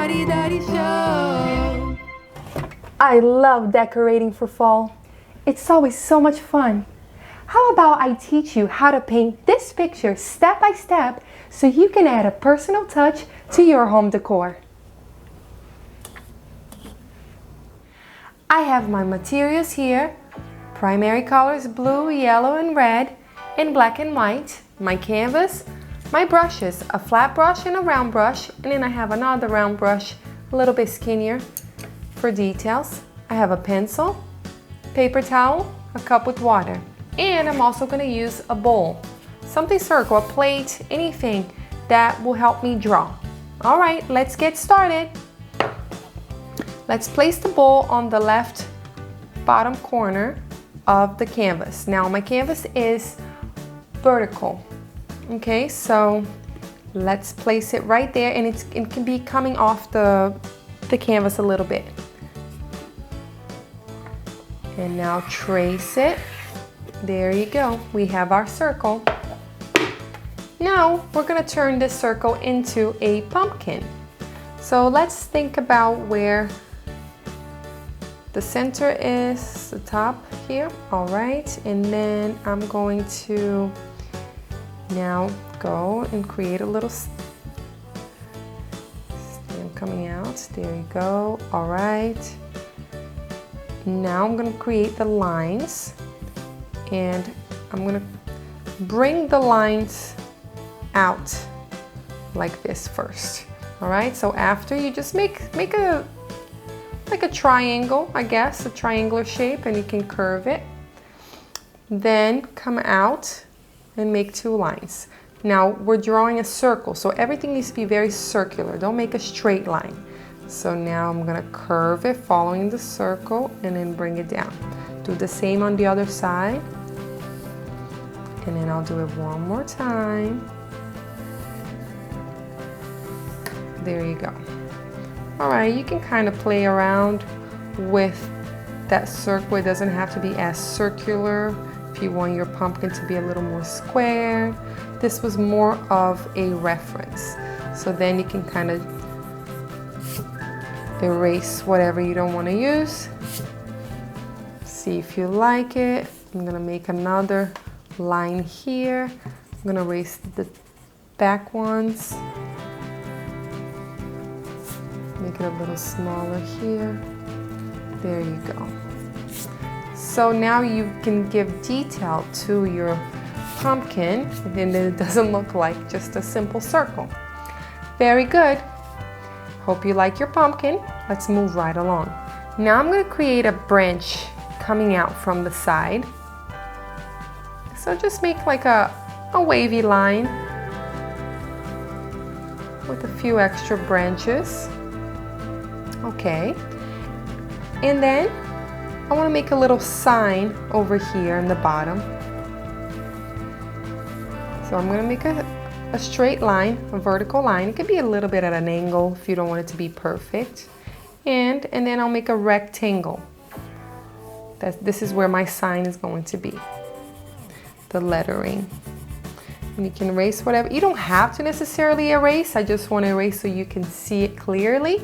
Spotty Dotty Show. I love decorating for fall. It's always so much fun. How about I teach you how to paint this picture step by step so you can add a personal touch to your home decor. I have my materials here. Primary colors blue, yellow, and red, and black and white. My canvas, my brushes, a flat brush and a round brush, and then I have another round brush, a little bit skinnier for details. I have a pencil, paper towel, a cup with water, and I'm also going to use a bowl, something circle, a plate, anything that will help me draw. All right, let's get started. Let's place the bowl on the left bottom corner of the canvas. Now my canvas is vertical. Okay, so let's place it right there, and it can be coming off the canvas a little bit. And now trace it. There you go. We have our circle. Now we're going to turn this circle into a pumpkin. So let's think about where the center is, the top here. All right, and then I'm going to now go and create a little stem coming out. There you go. All right. Now I'm going to create the lines, and I'm going to bring the lines out like this first. All right. So after you just make a like a triangle, I guess, a triangular shape, and you can curve it. Then come out and make two lines. Now we're drawing a circle, so everything needs to be very circular. Don't make a straight line. So now I'm gonna curve it following the circle and then bring it down. Do the same on the other side. And then I'll do it one more time. There you go. All right, you can kind of play around with that circle. It doesn't have to be as circular. If you want your pumpkin to be a little more square, this was more of a reference. So then you can kind of erase whatever you don't want to use. See if you like it. I'm gonna make another line here. I'm gonna erase the back ones. Make it a little smaller here. There you go. So now you can give detail to your pumpkin, and then it doesn't look like just a simple circle. Very good. Hope you like your pumpkin. Let's move right along. Now I'm going to create a branch coming out from the side. So just make like a wavy line with a few extra branches. Okay. And then I want to make a little sign over here in the bottom. So I'm going to make a straight line, a vertical line. It could be a little bit at an angle if you don't want it to be perfect. And then I'll make a rectangle. This is where my sign is going to be. The lettering. And you can erase whatever. You don't have to necessarily erase. I just want to erase so you can see it clearly.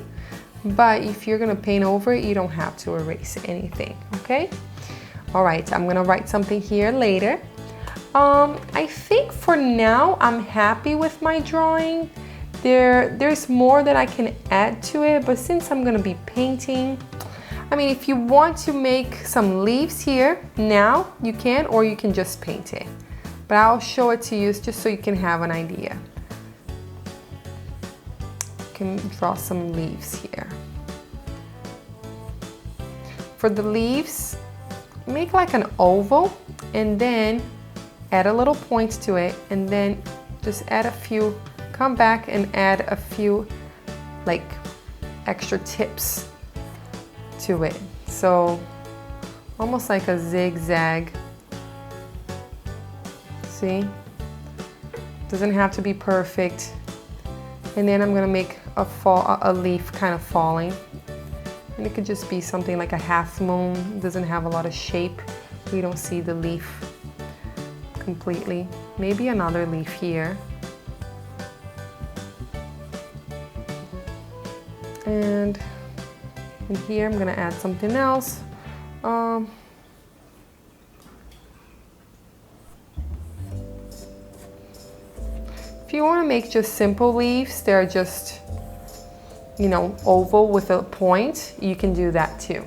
But if you're going to paint over it, you don't have to erase anything, okay? All right, I'm going to write something here later. I think for now I'm happy with my drawing. There's more that I can add to it, but since I'm going to be painting, I mean, if you want to make some leaves here now, you can, or you can just paint it. But I'll show it to you just so you can have an idea. Can draw some leaves here. For the leaves, make like an oval and then add a little point to it, and then just add a few, come back and add a few like extra tips to it. So almost like a zigzag. See? Doesn't have to be perfect. And then I'm gonna make a leaf kind of falling. And it could just be something like a half moon. It doesn't have a lot of shape. We don't see the leaf completely. Maybe another leaf here. And in here I'm gonna add something else. If you want to make just simple leaves, they're just, you know, oval with a point, you can do that too.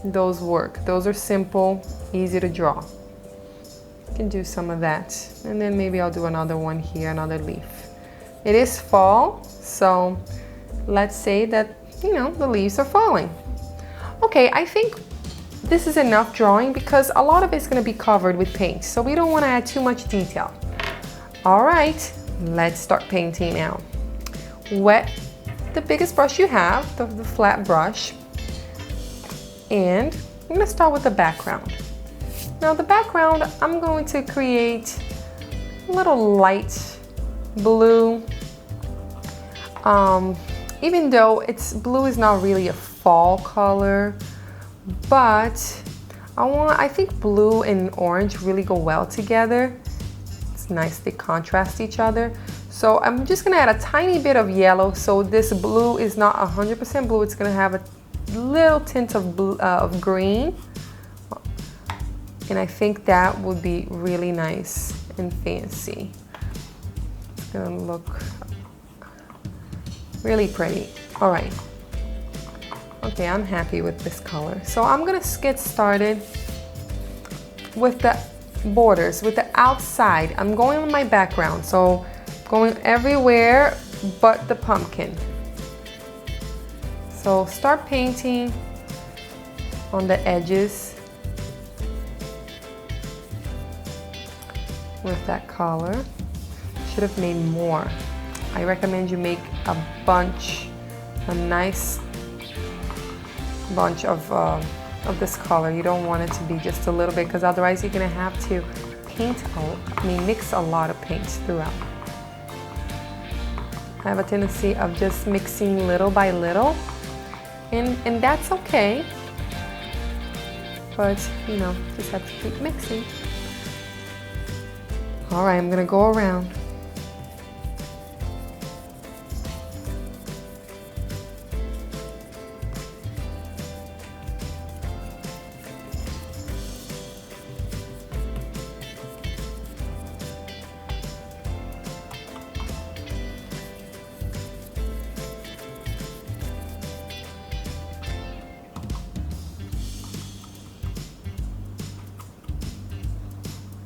Those work. Those are simple, easy to draw. You can do some of that. And then maybe I'll do another one here, another leaf. It is fall, so let's say that, you know, the leaves are falling. Okay, I think this is enough drawing because a lot of it's going to be covered with paint, so we don't want to add too much detail. All right, let's start painting now. Wet the biggest brush you have, the flat brush, and I'm going to start with the background. Now the background, I'm going to create a little light blue. Even though blue is not really a fall color, but I think blue and orange really go well together. It's nice, they contrast each other. So I'm just gonna add a tiny bit of yellow, so this blue is not 100% blue, it's gonna have a little tint of blue, of green. And I think that would be really nice and fancy. It's gonna look really pretty. All right. Okay, I'm happy with this color. So I'm gonna get started with the borders, with the outside. I'm going on my background, so going everywhere but the pumpkin. So start painting on the edges with that color. Should have made more. I recommend you make a nice bunch of this color. You don't want it to be just a little bit, because otherwise you're gonna have to mix a lot of paints throughout. I have a tendency of just mixing little by little, and that's okay. But you know, just have to keep mixing. All right, I'm gonna go around.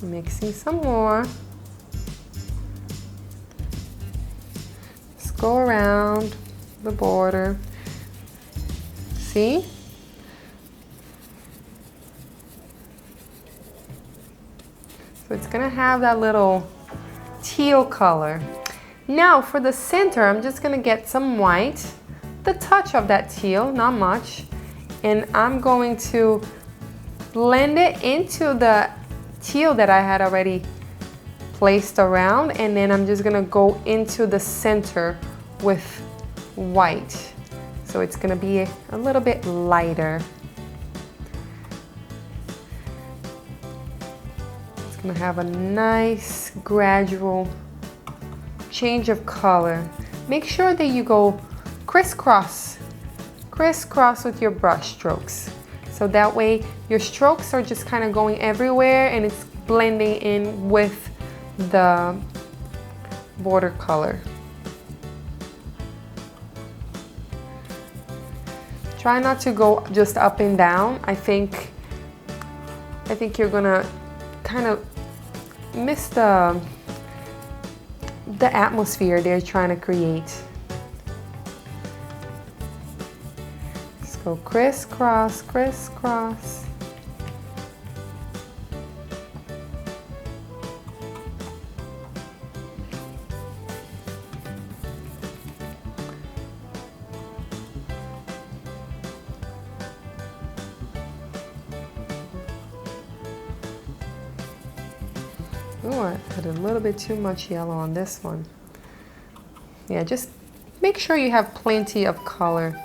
Mixing some more. Just go around the border. See? So it's gonna have that little teal color. Now for the center, I'm just gonna get some white, the touch of that teal, not much, and I'm going to blend it into the teal that I had already placed around, and then I'm just gonna go into the center with white. So it's gonna be a little bit lighter. It's gonna have a nice gradual change of color. Make sure that you go crisscross with your brush strokes. So that way your strokes are just kind of going everywhere and it's blending in with the border color. Try not to go just up and down. I think you're gonna kind of miss the atmosphere they're trying to create. Go crisscross, crisscross. Oh, I put a little bit too much yellow on this one. Yeah, just make sure you have plenty of color.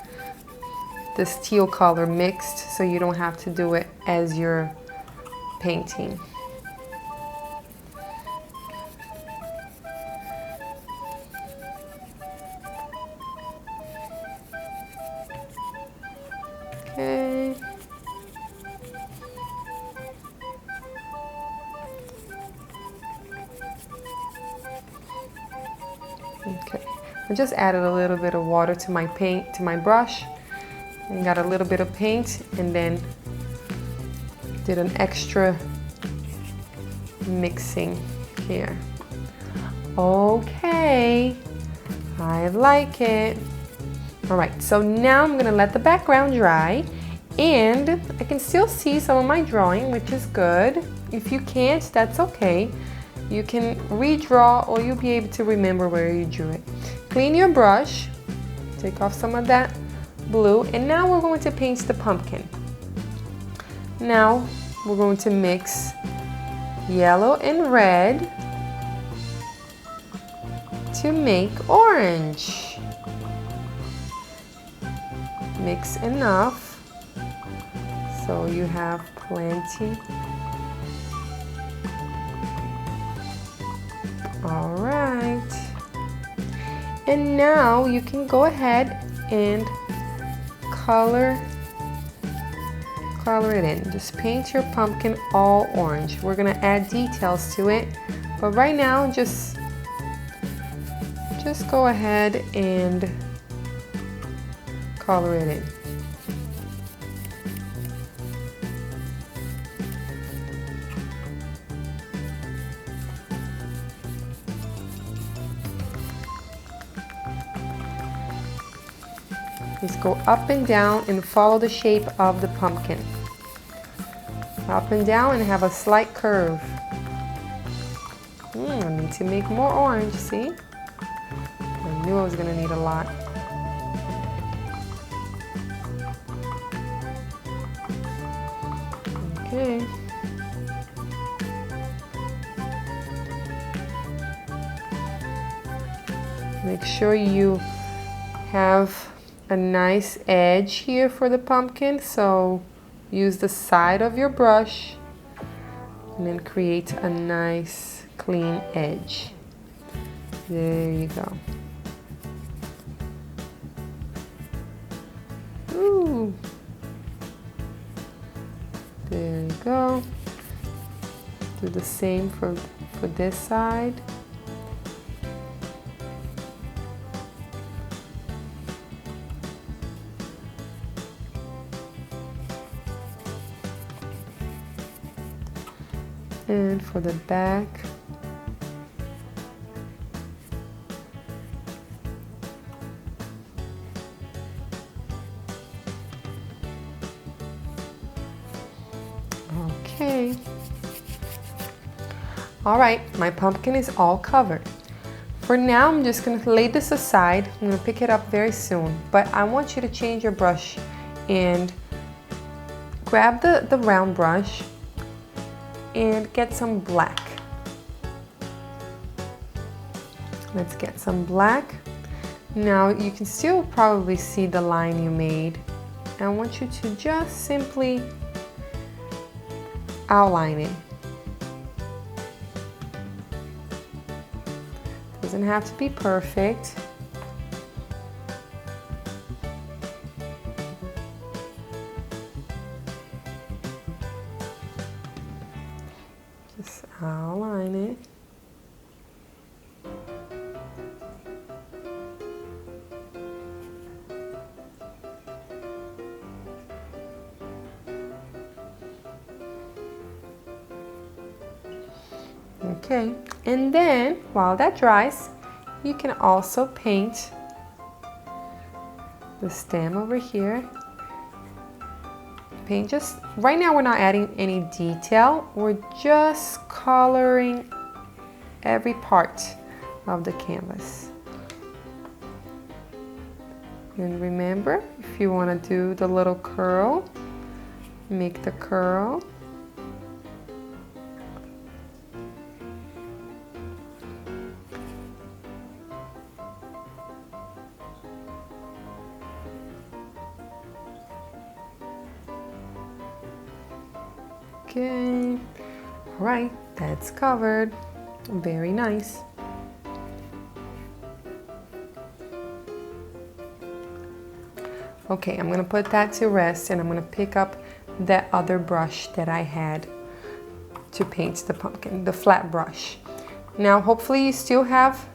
This teal color mixed, so you don't have to do it as you're painting. Okay, I just added a little bit of water to my paint, to my brush, and got a little bit of paint, and then did an extra mixing here. Okay, I like it. All right, so now I'm gonna let the background dry, and I can still see some of my drawing, which is good. If you can't, that's okay. You can redraw, or you'll be able to remember where you drew it. Clean your brush, take off some of that blue, and now we're going to paint the pumpkin. Now we're going to mix yellow and red to make orange. Mix enough so you have plenty. All right, and now you can go ahead and color it in. Just paint your pumpkin all orange. We're gonna add details to it, but right now just go ahead and color it in. Just go up and down and follow the shape of the pumpkin. Up and down and have a slight curve. I need to make more orange, see? I knew I was gonna need a lot. Okay. Make sure you have a nice edge here for the pumpkin, so use the side of your brush and then create a nice clean edge. There you go. Ooh. There you go. Do the same for this side. And for the back. Okay. All right, my pumpkin is all covered. For now, I'm just gonna lay this aside. I'm gonna pick it up very soon, but I want you to change your brush and grab the round brush and get some black. Let's get some black. Now you can still probably see the line you made. I want you to just simply outline it. Doesn't have to be perfect. Just outline it. Okay, and then while that dries, you can also paint the stem over here. Paint just, right now we're not adding any detail, we're just coloring every part of the canvas. And remember, if you want to do the little curl, make the curl. Okay, all right, that's covered. Very nice. Okay, I'm gonna put that to rest, and I'm gonna pick up that other brush that I had to paint the pumpkin, the flat brush. Now, hopefully you still have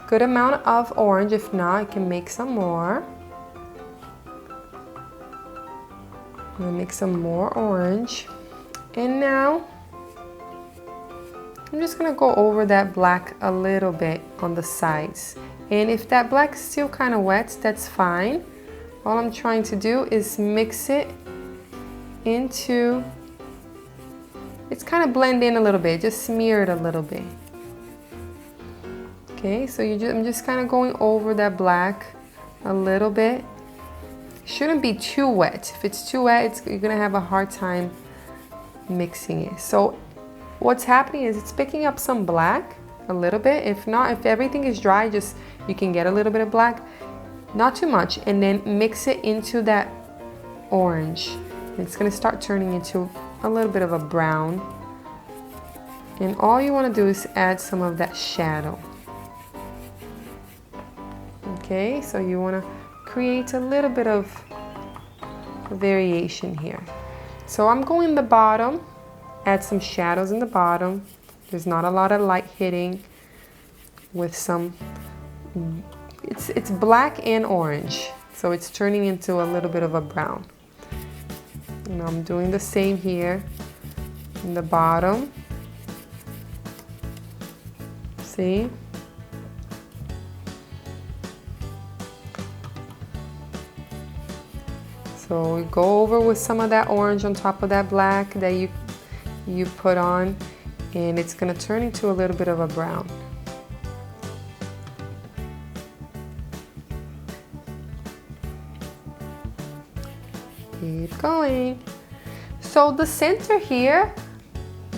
good amount of orange. If not, I can make some more. I'm gonna make some more orange. And now, I'm just gonna go over that black a little bit on the sides. And if that black is still kind of wet, that's fine. All I'm trying to do is mix it into, it's kind of blend in a little bit, just smear it a little bit. Okay, so I'm just kind of going over that black a little bit. Shouldn't be too wet. If it's too wet, you're gonna have a hard time mixing it. So what's happening is it's picking up some black a little bit. If not, if everything is dry, just you can get a little bit of black, not too much, and then mix it into that orange. It's gonna start turning into a little bit of a brown. And all you wanna do is add some of that shadow. Okay, so you wanna create a little bit of variation here. So I'm going in the bottom, add some shadows in the bottom. There's not a lot of light hitting with some, it's black and orange. So it's turning into a little bit of a brown. And I'm doing the same here in the bottom. See? So we go over with some of that orange on top of that black that you put on, and it's gonna turn into a little bit of a brown. Keep going. So the center here,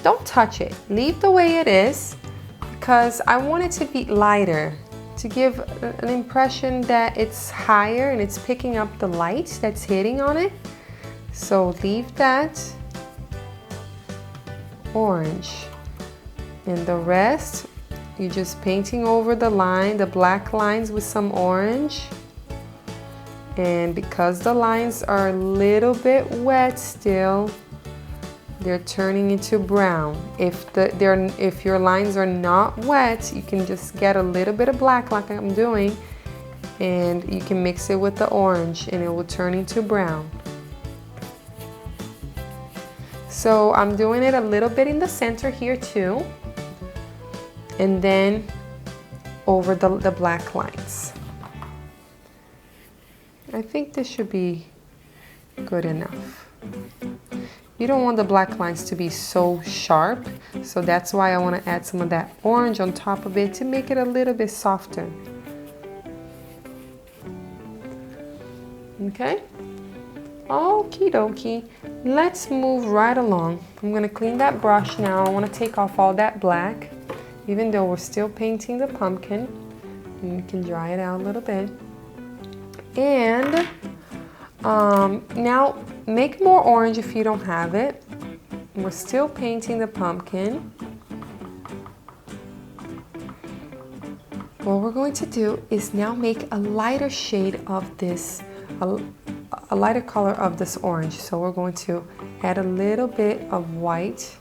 don't touch it. Leave the way it is, because I want it to be lighter, to give an impression that it's higher and it's picking up the light that's hitting on it. So leave that orange. And the rest, you're just painting over the line, the black lines with some orange. And because the lines are a little bit wet still, they're turning into brown. If your lines are not wet, you can just get a little bit of black like I'm doing, and you can mix it with the orange and it will turn into brown. So I'm doing it a little bit in the center here too, and then over the black lines. I think this should be good enough. You don't want the black lines to be so sharp, so that's why I want to add some of that orange on top of it to make it a little bit softer. Okay? Okie dokie. Let's move right along. I'm going to clean that brush now. I want to take off all that black, even though we're still painting the pumpkin. And you can dry it out a little bit. And now make more orange if you don't have it. We're still painting the pumpkin. What we're going to do is now make a lighter shade of this, a lighter color of this orange. So we're going to add a little bit of white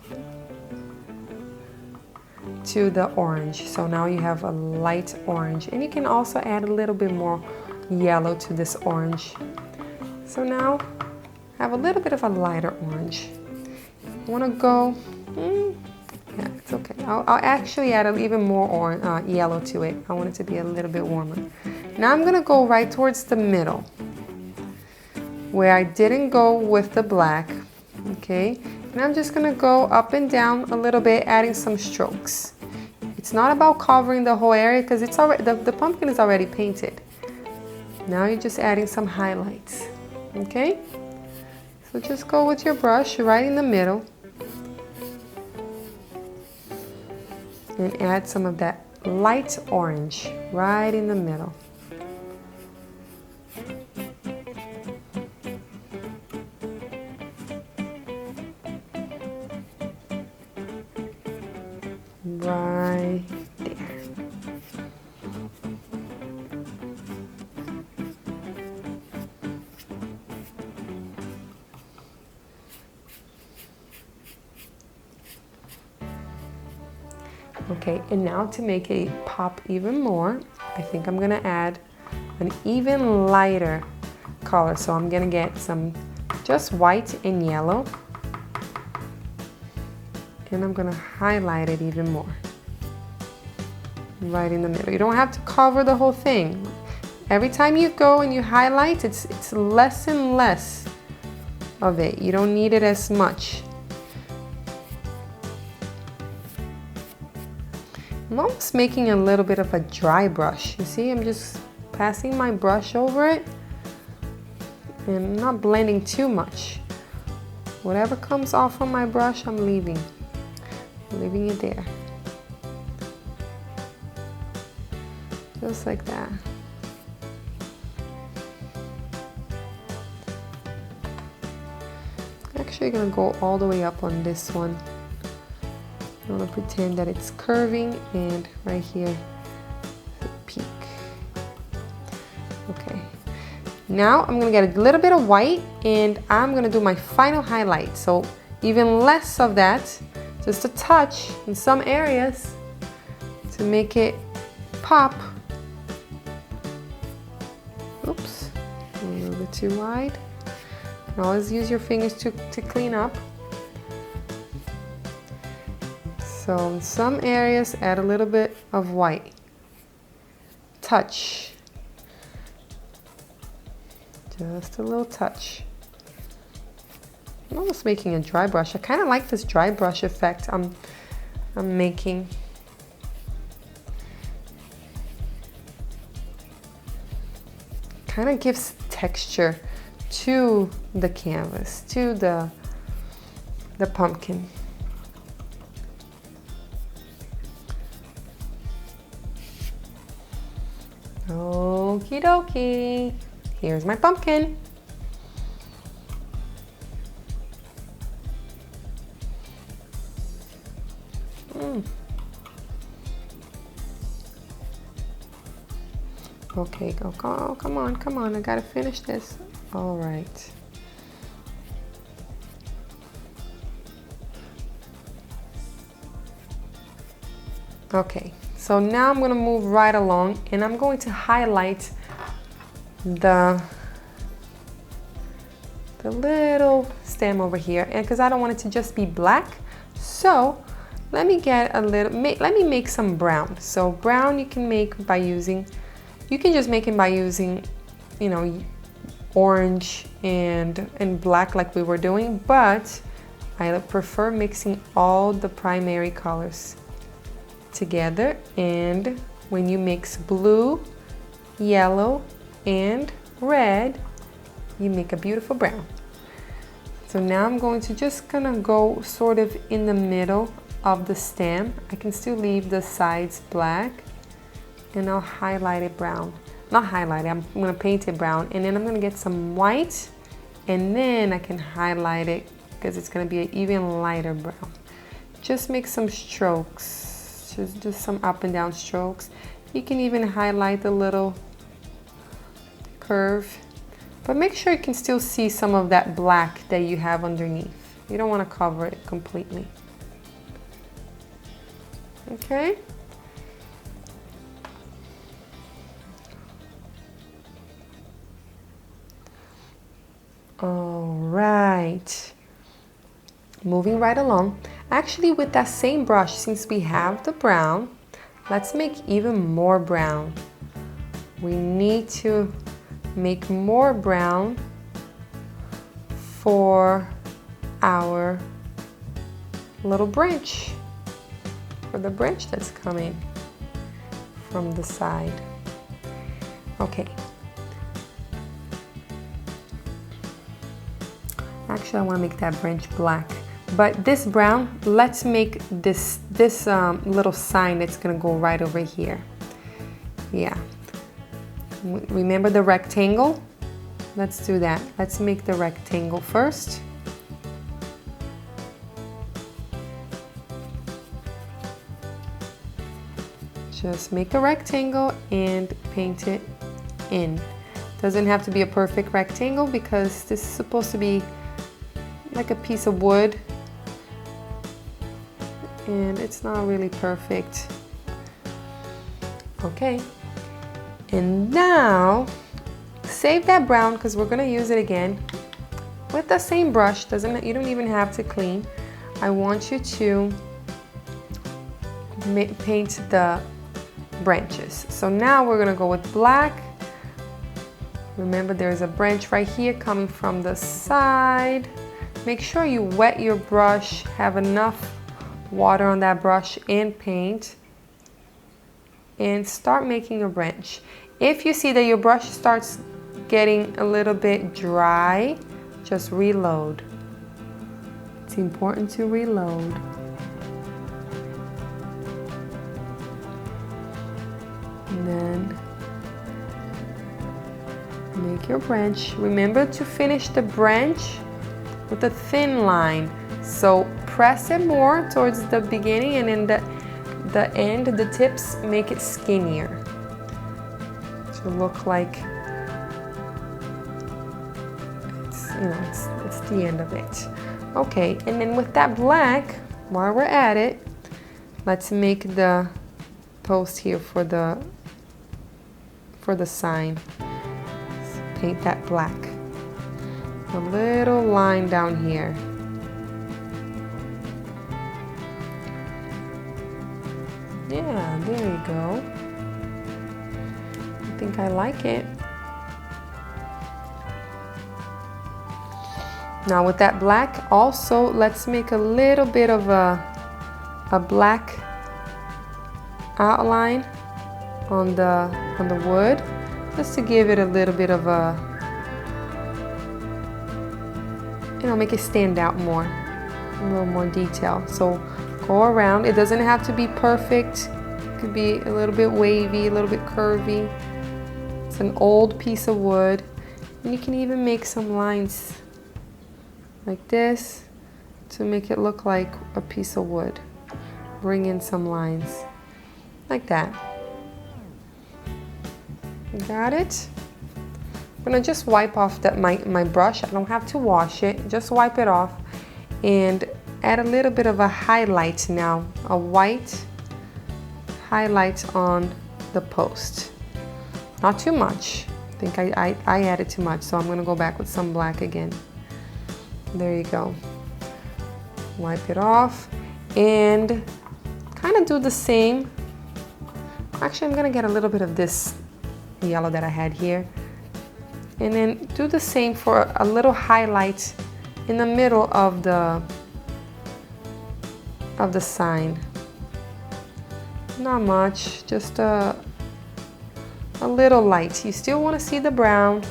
to the orange. So now you have a light orange, and you can also add a little bit more yellow to this orange. So now I have a little bit of a lighter orange. I want to go, yeah, it's okay. I'll actually add even more yellow to it. I want it to be a little bit warmer. Now I'm gonna go right towards the middle where I didn't go with the black, okay? And I'm just gonna go up and down a little bit, adding some strokes. It's not about covering the whole area because it's already, the pumpkin is already painted. Now you're just adding some highlights, okay? So just go with your brush right in the middle and add some of that light orange right in the middle. Right there. Okay, and now to make it pop even more, I think I'm gonna add an even lighter color. So I'm gonna get some just white and yellow, and I'm gonna highlight it even more. Right in the middle. You don't have to cover the whole thing. Every time you go and you highlight, it's less and less of it. You don't need it as much. I'm almost making a little bit of a dry brush. You see, I'm just passing my brush over it and not blending too much. Whatever comes off on my brush, I'm leaving it there. Just like that. Actually, gonna go all the way up on this one. I'm gonna pretend that it's curving, and right here, the peak. Okay. Now I'm gonna get a little bit of white, and I'm gonna do my final highlight. So even less of that, just a touch in some areas to make it pop. Oops, a little bit too wide. You can always use your fingers to clean up. So in some areas, add a little bit of white. Touch. Just a little touch. I'm almost making a dry brush. I kind of like this dry brush effect I'm making. Kind of gives texture to the canvas, to the pumpkin. Okie dokie. Here's my pumpkin. Okay, go, come on, I gotta finish this. All right. Okay, so now I'm gonna move right along, and I'm going to highlight the little stem over here, and because I don't want it to just be black, so let me get a little, let me make some brown. So brown you can make by using, you can just make it by using, you know, orange and black like we were doing, but I prefer mixing all the primary colors together. And when you mix blue, yellow, and red, you make a beautiful brown. So now I'm going to just gonna go sort of in the middle of the stem. I can still leave the sides black, and I'll highlight it brown. Not highlight it, I'm gonna paint it brown, and then I'm gonna get some white, and then I can highlight it because it's gonna be an even lighter brown. Just make some strokes, just some up and down strokes. You can even highlight the little curve, but make sure you can still see some of that black that you have underneath. You don't want to cover it completely. Okay. All right, moving right along. Actually, with that same brush, since we have the brown, let's make even more brown. We need to make more brown for our little branch, for the branch that's coming from the side. Okay. Actually, I want to make that branch black, but this brown, let's make this little sign that's going to go right over here. Yeah. Remember the rectangle? Let's do that. Let's make the rectangle first. Just make a rectangle and paint it in. Doesn't have to be a perfect rectangle because this is supposed to be like a piece of wood, and it's not really perfect. Okay, And now, save that brown because we're gonna use it again. With the same brush, you don't even have to clean. I want you to paint the branches. So now we're gonna go with black. Remember there's a branch right here coming from the side. Make sure you wet your brush, have enough water on that brush and paint, and start making a branch. If you see that your brush starts getting a little bit dry, just reload. It's important to reload. And then make your branch. Remember to finish the branch with a thin line. So press it more towards the beginning, and in the end, the tips, make it skinnier to look like it's the end of it. Okay, and then with that black, while we're at it, let's make the post here for the sign. Let's paint that black. A little line down here. Yeah, there you go. I think I like it. Now with that black, also let's make a little bit of a black outline on the wood, just to give it a little bit of a, make it stand out more, a little more detail. So go around. It doesn't have to be perfect. It could be a little bit wavy, a little bit curvy. It's an old piece of wood, and you can even make some lines like this to make it look like a piece of wood. Bring in some lines like that. Got it? I'm gonna just wipe off my brush. I don't have to wash it. Just wipe it off and add a little bit of a highlight now, a white highlight on the post. Not too much. I think I added too much, so I'm gonna go back with some black again. There you go. Wipe it off and kind of do the same. Actually, I'm gonna get a little bit of this yellow that I had here, and then do the same for a little highlight in the middle of the sign. Not much, just a little light. You still want to see the brown.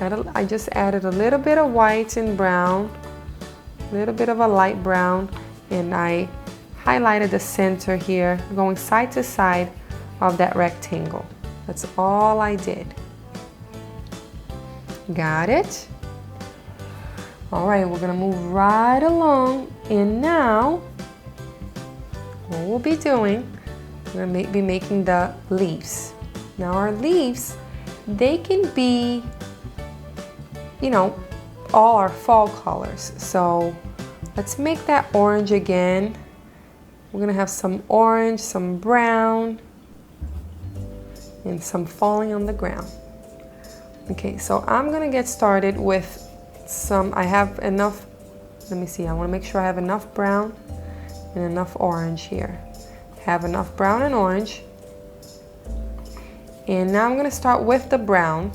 I just added a little bit of white and brown, a little bit of a light brown, and I highlighted the center here, going side to side of that rectangle. That's all I did. Got it? All right, we're gonna move right along, and now what we'll be doing, we're gonna be making the leaves. Now our leaves, they can be, all our fall colors. So let's make that orange again. We're gonna have some orange, some brown, and some falling on the ground. Okay, so I'm gonna get started with I have enough, let me see, I wanna make sure I have enough brown and enough orange here. Have enough brown and orange. And now I'm gonna start with the brown.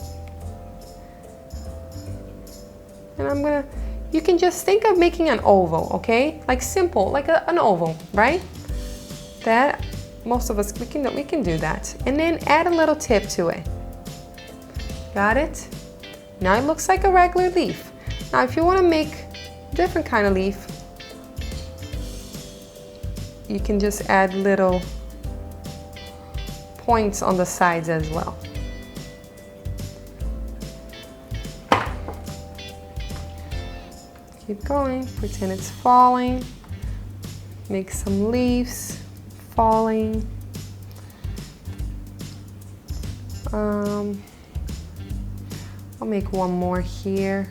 And you can just think of making an oval, okay? Like simple, like an oval, right? That, most of us, we can do that. And then add a little tip to it. Got it? Now it looks like a regular leaf. Now if you want to make a different kind of leaf, you can just add little points on the sides as well. Keep going, pretend it's falling. Make some leaves falling. I'll make one more here.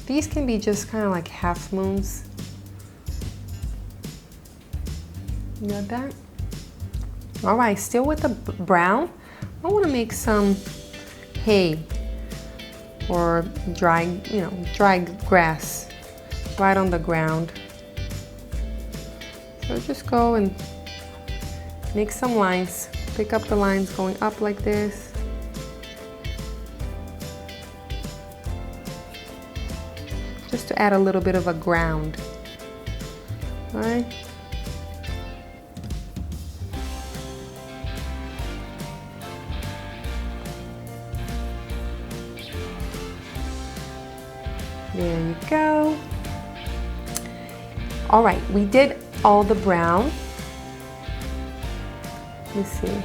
These can be just kind of like half moons. You got that? All right, still with the brown, I want to make some hay or dry, dry grass right on the ground. So just go and make some lines. Pick up the lines going up like this. Just to add a little bit of a ground. All right. There you go. All right, we did all the brown. Let's see.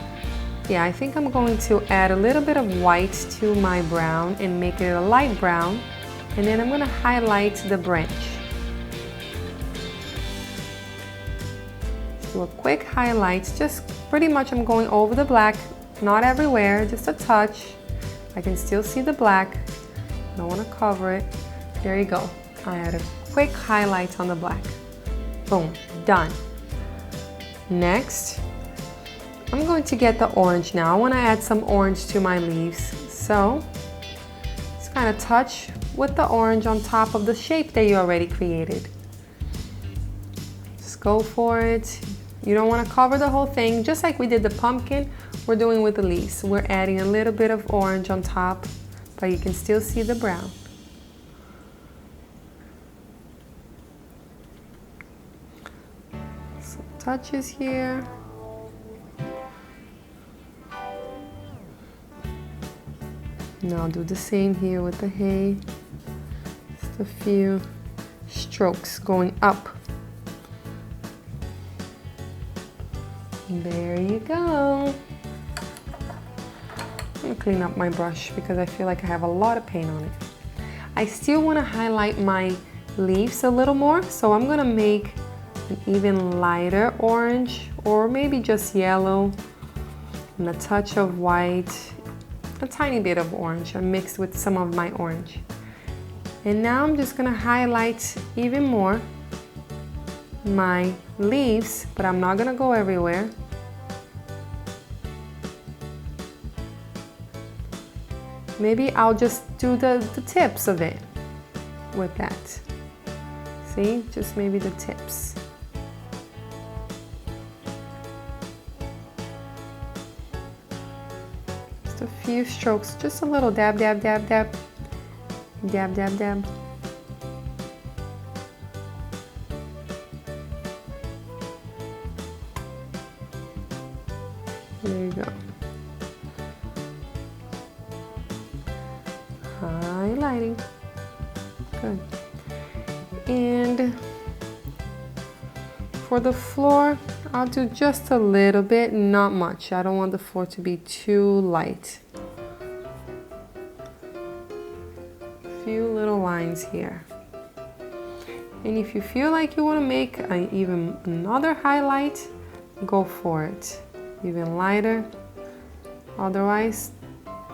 Yeah, I think I'm going to add a little bit of white to my brown and make it a light brown. And then I'm going to highlight the branch. Do a quick highlight. Just pretty much I'm going over the black, not everywhere, just a touch. I can still see the black. I don't want to cover it. There you go. I added a quick highlight on the black. Boom, done. Next, I'm going to get the orange now. I want to add some orange to my leaves. So, just kind of touch with the orange on top of the shape that you already created. Just go for it. You don't want to cover the whole thing. Just like we did the pumpkin, we're doing with the leaves. We're adding a little bit of orange on top, but you can still see the brown. Some touches here. Now do the same here with the hay. Just a few strokes going up. There you go. I'm gonna clean up my brush because I feel like I have a lot of paint on it. I still want to highlight my leaves a little more, so I'm gonna make an even lighter orange, or maybe just yellow and a touch of white. A tiny bit of orange mixed with some of my orange. And now I'm just gonna highlight even more my leaves, but I'm not gonna go everywhere. Maybe I'll just do the tips of it with that. See, just maybe the tips. A few strokes, just a little dab, dab, dab, dab, dab, dab, dab. There you go. Highlighting. Good. And for the floor, I'll do just a little bit, not much. I don't want the floor to be too light. A few little lines here. And if you feel like you want to make even another highlight, go for it. Even lighter. Otherwise,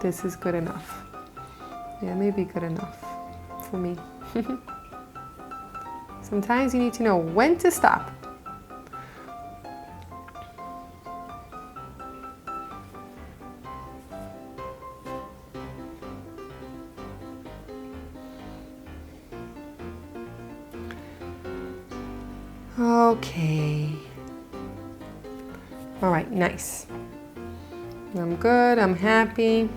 this is good enough. Yeah, maybe good enough for me. Sometimes you need to know when to stop. Okay. All right, nice. I'm good, I'm happy.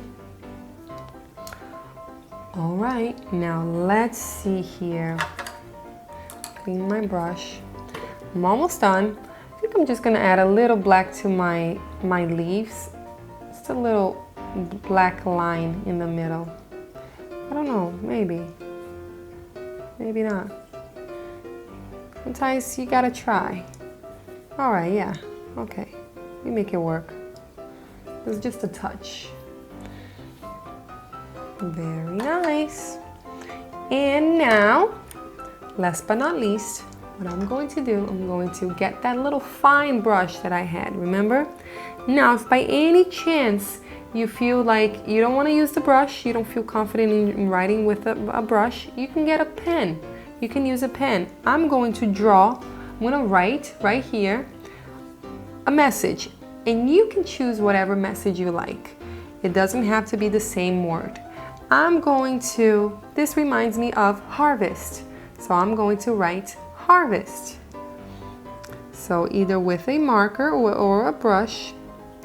All right, now let's see here. Clean my brush. I'm almost done. I think I'm just gonna add a little black to my leaves. Just a little black line in the middle. I don't know, maybe. Maybe not. Sometimes you gotta try. All right, yeah, okay. We make it work. It's just a touch. Very nice. And now, last but not least, what I'm going to do, I'm going to get that little fine brush that I had, remember? Now, if by any chance you feel like you don't want to use the brush, you don't feel confident in writing with a brush, you can get a pen. You can use a pen. I'm going to draw, I'm going to write right here a message, and you can choose whatever message you like. It doesn't have to be the same word. This reminds me of harvest, so I'm going to write harvest. So either with a marker or a brush,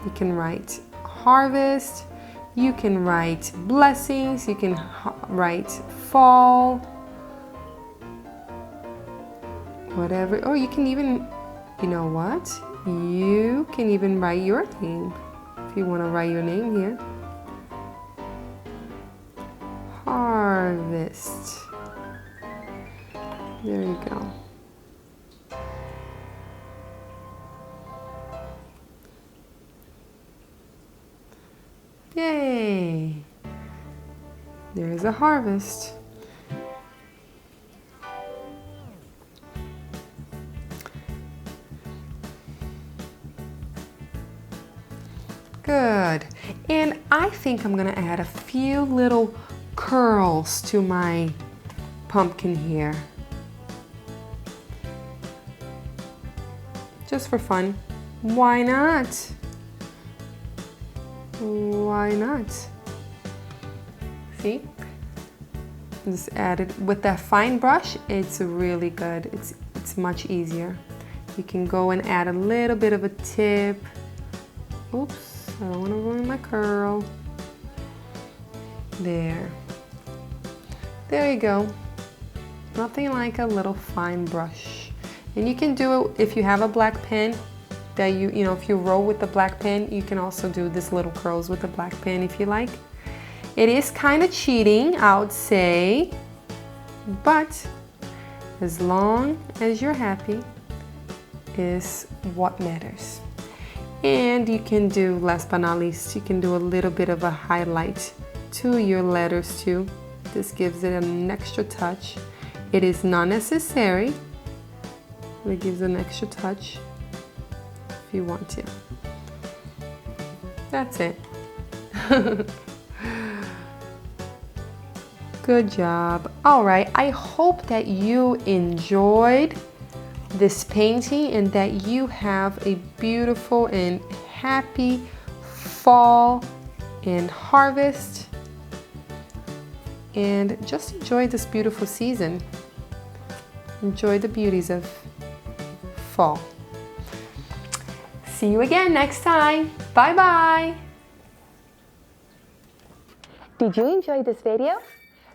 you can write harvest, you can write blessings, you can write fall, whatever. Or you can even, you know what? You can even write your name if you want to write your name here. Harvest. There you go. Yay! There's a harvest. Good. And I think I'm gonna add a few little curls to my pumpkin here. Just for fun. Why not? Why not? See? Just add it with that fine brush. It's really good. It's much easier. You can go and add a little bit of a tip. Oops, I don't want to ruin my curl. There. There you go. Nothing like a little fine brush. And you can do it if you have a black pen that you know, if you roll with the black pen, you can also do this little curls with the black pen if you like. It is kind of cheating, I would say, but as long as you're happy is what matters. And you can do, last but not least, you can do a little bit of a highlight to your letters too. This gives it an extra touch. It is not necessary, but it gives an extra touch if you want to. That's it. Good job. All right, I hope that you enjoyed this painting and that you have a beautiful and happy fall and harvest, and just enjoy this beautiful season. Enjoy the beauties of fall. See you again next time. Bye bye. Did you enjoy this video?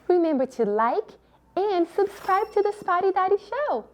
Remember to like and subscribe to the Spotty Dotty Show.